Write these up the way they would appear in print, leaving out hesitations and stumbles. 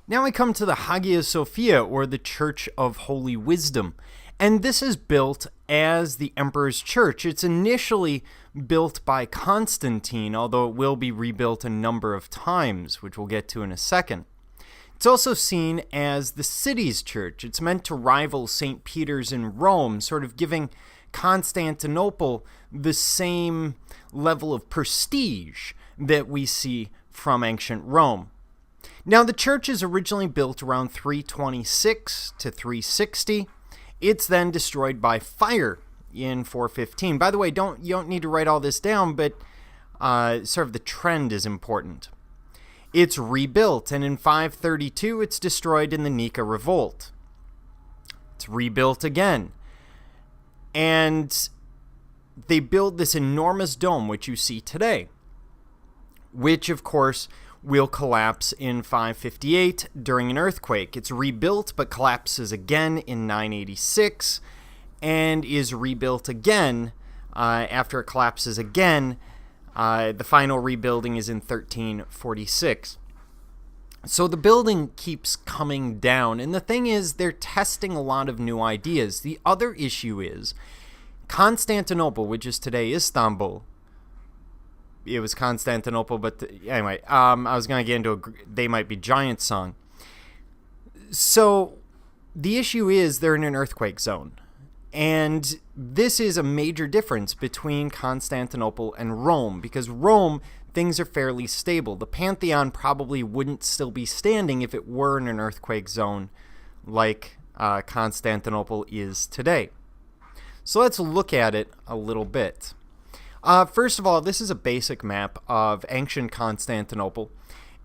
Now we come to the Hagia Sophia, or the Church of Holy Wisdom. And this is built as the Emperor's Church. It's initially built by Constantine, although it will be rebuilt a number of times, which we'll get to in a second. It's also seen as the city's church. It's meant to rival St. Peter's in Rome, sort of giving Constantinople the same level of prestige that we see from ancient Rome. Now, the church is originally built around 326 to 360. It's then destroyed by fire in 415. By the way, you don't need to write all this down, but sort of the trend is important. It's rebuilt, and in 532, it's destroyed in the Nika Revolt. It's rebuilt again. And they build this enormous dome, which you see today, which, of course, will collapse in 558 during an earthquake. It's rebuilt, but collapses again in 986, and is rebuilt again after it collapses again. The final rebuilding is in 1346. So the building keeps coming down, and the thing is, they're testing a lot of new ideas. The other issue is Constantinople, which is today Istanbul. It was Constantinople, but anyway, I was going to get into a They Might Be Giants song. So the issue is they're in an earthquake zone. And this is a major difference between Constantinople and Rome, because Rome, things are fairly stable. The Pantheon probably wouldn't still be standing if it were in an earthquake zone like Constantinople is today. So let's look at it a little bit. First of all, this is a basic map of ancient Constantinople,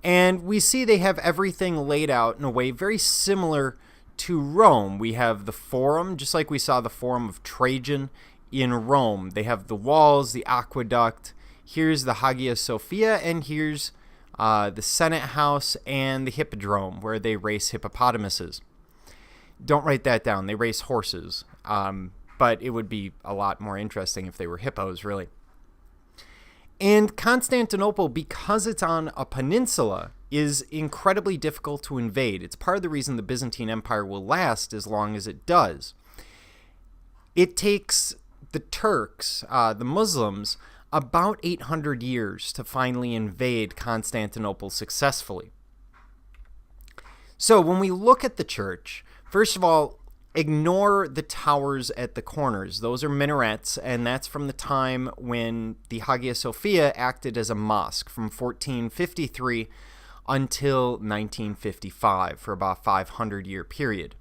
and we see they have everything laid out in a way very similar to Rome. We have the Forum, just like we saw the Forum of Trajan in Rome. They have the walls, the aqueduct. Here's the Hagia Sophia, and here's the Senate House and the Hippodrome, where they race hippopotamuses. Don't write that down. They race horses, but it would be a lot more interesting if they were hippos, really. And Constantinople, because it's on a peninsula, is incredibly difficult to invade. It's part of the reason the Byzantine Empire will last as long as it does. It takes the Turks, the Muslims, about 800 years to finally invade Constantinople successfully. So when we look at the church, first of all, ignore the towers at the corners. Those are minarets, and that's from the time when the Hagia Sophia acted as a mosque from 1453 until 1955, for about a 500-year period.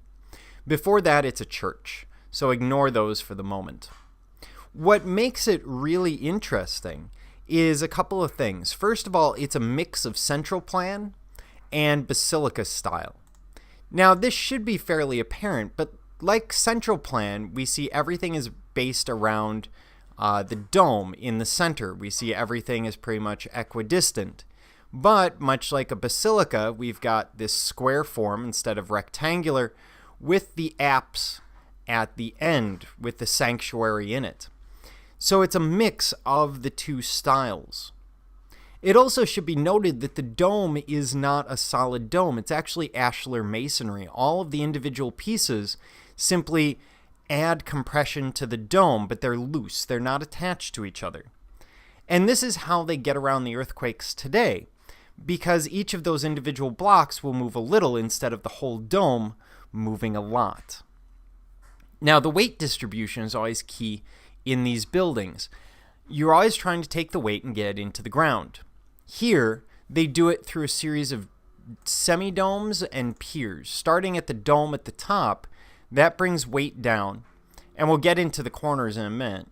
Before that, it's a church, so ignore those for the moment. What makes it really interesting is a couple of things. First of all, it's a mix of central plan and basilica style. Now, this should be fairly apparent, but like central plan, we see everything is based around the dome in the center. We see everything is pretty much equidistant. But much like a basilica, we've got this square form instead of rectangular, with the apse at the end, with the sanctuary in it. So it's a mix of the two styles. It also should be noted that the dome is not a solid dome. It's actually ashlar masonry. All of the individual pieces simply add compression to the dome, but they're loose. They're not attached to each other. And this is how they get around the earthquakes today, because each of those individual blocks will move a little instead of the whole dome moving a lot. Now, the weight distribution is always key in these buildings. You're always trying to take the weight and get it into the ground. Here, they do it through a series of semi-domes and piers. Starting at the dome at the top, that brings weight down, and we'll get into the corners in a minute.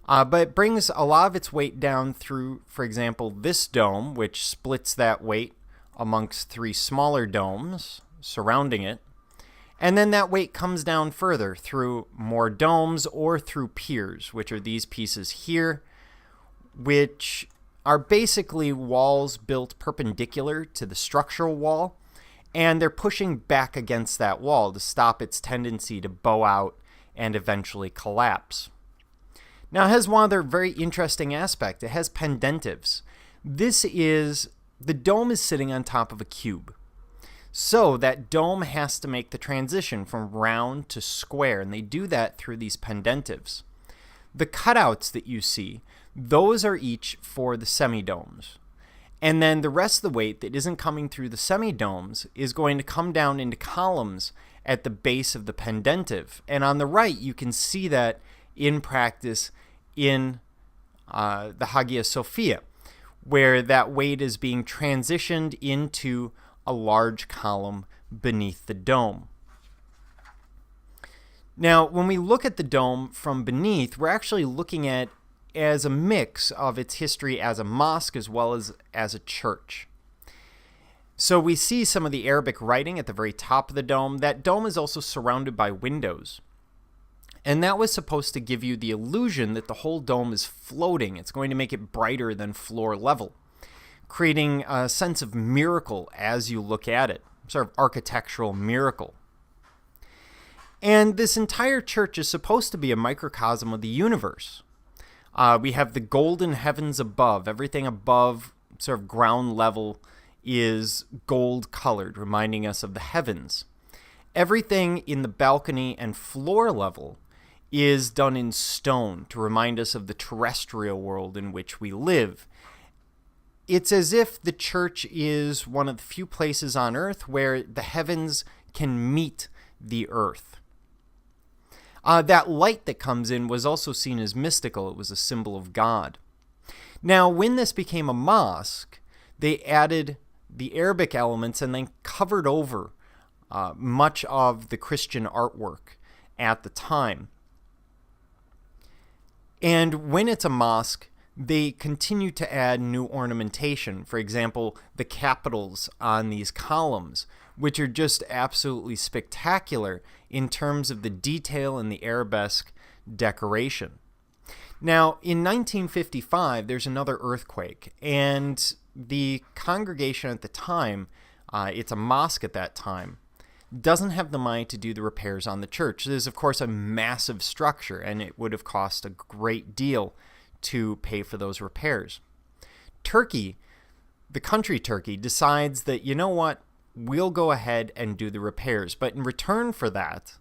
But it brings a lot of its weight down through, for example, this dome, which splits that weight amongst three smaller domes surrounding it. And then that weight comes down further through more domes or through piers, which are these pieces here, which are basically walls built perpendicular to the structural wall, and they're pushing back against that wall to stop its tendency to bow out and eventually collapse. Now, it has one other very interesting aspect. It has pendentives. The dome is sitting on top of a cube. So that dome has to make the transition from round to square, and they do that through these pendentives. The cutouts that you see, those are each for the semidomes. And then the rest of the weight that isn't coming through the semidomes is going to come down into columns at the base of the pendentive. And on the right, you can see that in practice in the Hagia Sophia, where that weight is being transitioned into a large column beneath the dome. Now, when we look at the dome from beneath, we're actually looking at as a mix of its history as a mosque as well as a church. So we see some of the Arabic writing at the very top of the dome. That dome is also surrounded by windows. And that was supposed to give you the illusion that the whole dome is floating. It's going to make it brighter than floor level, creating a sense of miracle as you look at it, sort of architectural miracle. And this entire church is supposed to be a microcosm of the universe. We have the golden heavens above. Everything above sort of ground level is gold colored, reminding us of the heavens. Everything in the balcony and floor level is done in stone to remind us of the terrestrial world in which we live. It's as if the church is one of the few places on earth where the heavens can meet the earth. That light that comes in was also seen as mystical. It was a symbol of God. Now, when this became a mosque, they added the Arabic elements and then covered over much of the Christian artwork at the time. And when it's a mosque, they continue to add new ornamentation. For example, the capitals on these columns, which are just absolutely spectacular in terms of the detail and the arabesque decoration. Now, in 1955, there's another earthquake, and the congregation at the time, it's a mosque at that time, doesn't have the money to do the repairs on the church. There's, of course, a massive structure, and it would have cost a great deal to pay for those repairs. Turkey, the country Turkey, decides that, you know what, we'll go ahead and do the repairs. But in return for that,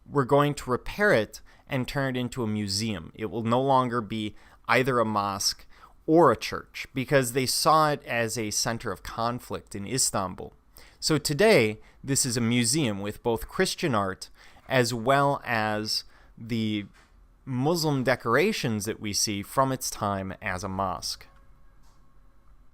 we're going to repair it and turn it into a museum. It will no longer be either a mosque or a church because they saw it as a center of conflict in Istanbul. So today, this is a museum with both Christian art as well as the Muslim decorations that we see from its time as a mosque.